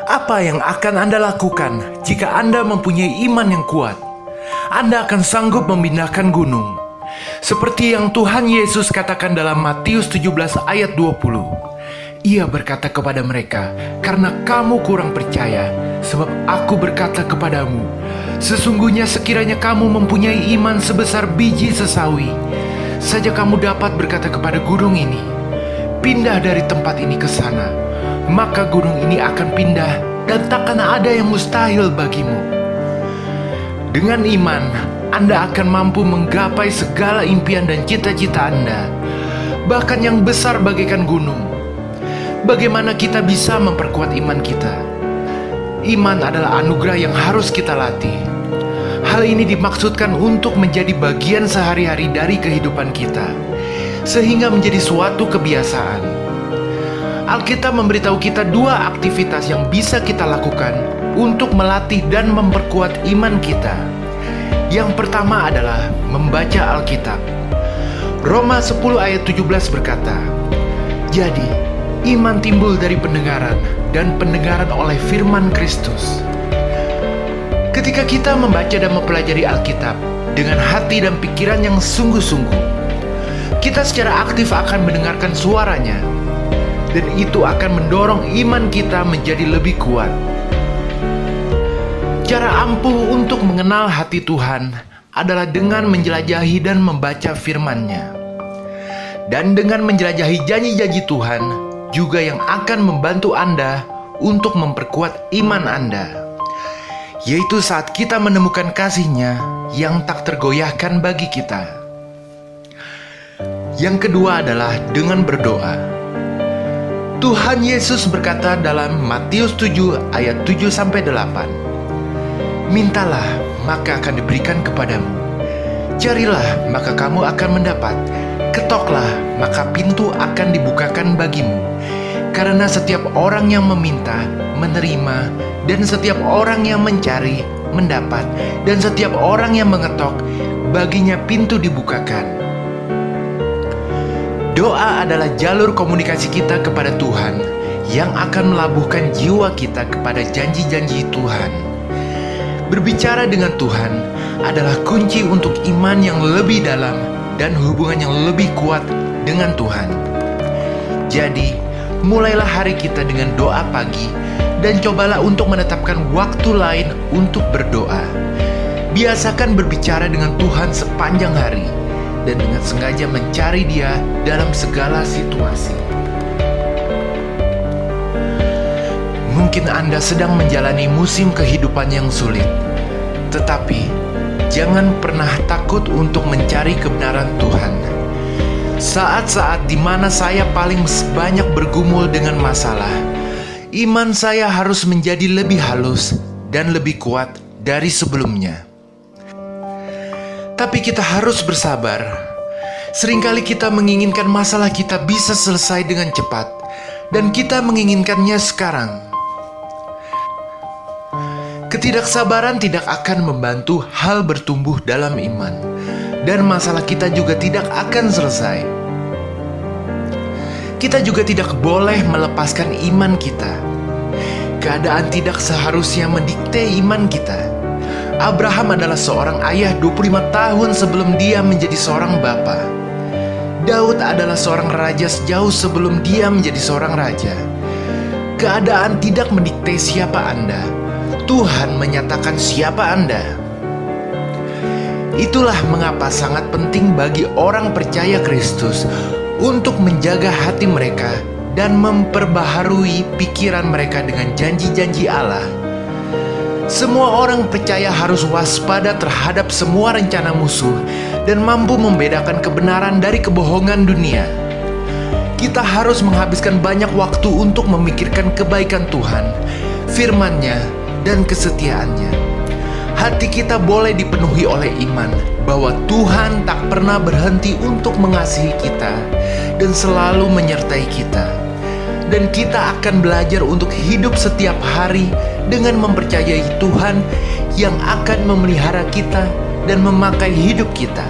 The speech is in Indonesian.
Apa yang akan Anda lakukan jika Anda mempunyai iman yang kuat? Anda akan sanggup memindahkan gunung. Seperti yang Tuhan Yesus katakan dalam Matius 17 ayat 20. Ia berkata kepada mereka, "Karena kamu kurang percaya, sebab aku berkata kepadamu, sesungguhnya sekiranya kamu mempunyai iman sebesar biji sesawi, saja kamu dapat berkata kepada gunung ini, pindah dari tempat ini ke sana, maka gunung ini akan pindah dan takkan ada yang mustahil bagimu." Dengan iman, Anda akan mampu menggapai segala impian dan cita-cita Anda, bahkan yang besar bagaikan gunung. Bagaimana kita bisa memperkuat iman kita? Iman adalah anugerah yang harus kita latih. Hal ini dimaksudkan untuk menjadi bagian sehari-hari dari kehidupan kita, sehingga menjadi suatu kebiasaan. Alkitab memberitahu kita dua aktivitas yang bisa kita lakukan untuk melatih dan memperkuat iman kita. Yang pertama adalah membaca Alkitab. Roma 10 ayat 17 berkata, "Jadi, iman timbul dari pendengaran, dan pendengaran oleh firman Kristus." Ketika kita membaca dan mempelajari Alkitab dengan hati dan pikiran yang sungguh-sungguh, kita secara aktif akan mendengarkan suaranya, dan itu akan mendorong iman kita menjadi lebih kuat. Cara ampuh untuk mengenal hati Tuhan adalah dengan menjelajahi dan membaca firman-Nya. Dan dengan menjelajahi janji-janji Tuhan juga yang akan membantu Anda untuk memperkuat iman Anda, yaitu saat kita menemukan kasih-Nya yang tak tergoyahkan bagi kita. Yang kedua adalah dengan berdoa. Tuhan Yesus berkata dalam Matius 7 ayat 7-8, "Mintalah, maka akan diberikan kepadamu. Carilah, maka kamu akan mendapat. Ketoklah, maka pintu akan dibukakan bagimu. Karena setiap orang yang meminta, menerima, dan setiap orang yang mencari, mendapat, dan setiap orang yang mengetok, baginya pintu dibukakan." Doa adalah jalur komunikasi kita kepada Tuhan yang akan melabuhkan jiwa kita kepada janji-janji Tuhan. Berbicara dengan Tuhan adalah kunci untuk iman yang lebih dalam dan hubungan yang lebih kuat dengan Tuhan. Jadi, mulailah hari kita dengan doa pagi dan cobalah untuk menetapkan waktu lain untuk berdoa. Biasakan berbicara dengan Tuhan sepanjang hari dan dengan sengaja mencari Dia dalam segala situasi. Mungkin Anda sedang menjalani musim kehidupan yang sulit, tetapi jangan pernah takut untuk mencari kebenaran Tuhan. Saat-saat di mana saya paling banyak bergumul dengan masalah, iman saya harus menjadi lebih halus dan lebih kuat dari sebelumnya. Tapi kita harus bersabar. Seringkali kita menginginkan masalah kita bisa selesai dengan cepat, dan kita menginginkannya sekarang. Ketidaksabaran tidak akan membantu hal bertumbuh dalam iman, dan masalah kita juga tidak akan selesai. Kita juga tidak boleh melepaskan iman kita. Keadaan tidak seharusnya mendikte iman kita. Abraham adalah seorang ayah 25 tahun sebelum dia menjadi seorang bapa. Daud adalah seorang raja sejauh sebelum dia menjadi seorang raja. Keadaan tidak mendikte siapa Anda. Tuhan menyatakan siapa Anda. Itulah mengapa sangat penting bagi orang percaya Kristus untuk menjaga hati mereka dan memperbaharui pikiran mereka dengan janji-janji Allah. Semua orang percaya harus waspada terhadap semua rencana musuh dan mampu membedakan kebenaran dari kebohongan dunia. Kita harus menghabiskan banyak waktu untuk memikirkan kebaikan Tuhan, firman-Nya, dan kesetiaannya. Hati kita boleh dipenuhi oleh iman bahwa Tuhan tak pernah berhenti untuk mengasihi kita dan selalu menyertai kita. Dan kita akan belajar untuk hidup setiap hari dengan mempercayai Tuhan yang akan memelihara kita dan memakai hidup kita.